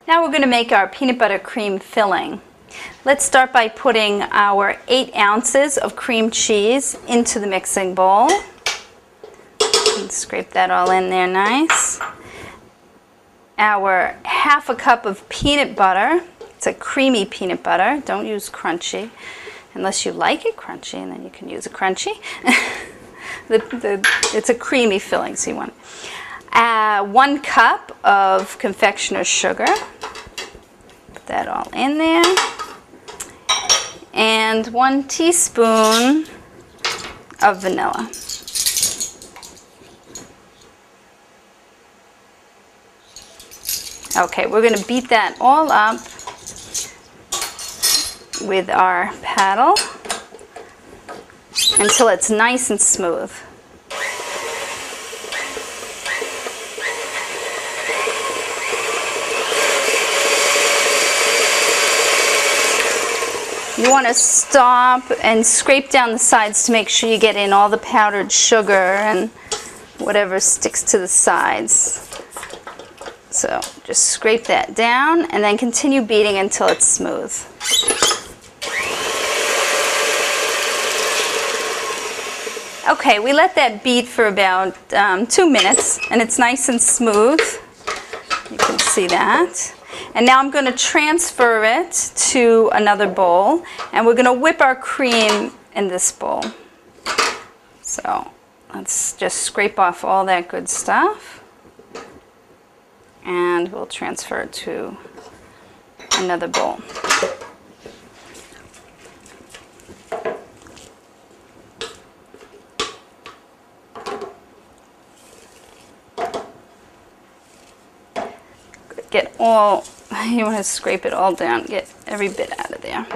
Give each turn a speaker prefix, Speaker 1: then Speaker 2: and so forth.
Speaker 1: Now we're going to make our peanut butter cream filling. Let's start by putting our 8 ounces of cream cheese into the mixing bowl. And scrape that all in there nice. Our half a cup of peanut butter. It's a creamy peanut butter. Don't use crunchy unless you like it crunchy, and then you can use a crunchy. It's a creamy filling, so you want it. 1 cup of confectioner's sugar. Put that all in there. And 1 teaspoon of vanilla. Okay, we're going to beat that all up with our paddle until it's nice and smooth. You want to stop and scrape down the sides to make sure you get in all the powdered sugar and whatever sticks to the sides. So just scrape that down and then continue beating until it's smooth. Okay, we let that beat for about 2 minutes and it's nice and smooth. You can see that. And now I'm going to transfer it to another bowl, and we're going to whip our cream in this bowl. So let's just scrape off all that good stuff, and we'll transfer it to another bowl. Get all, you want to scrape it all down, get every bit out of there.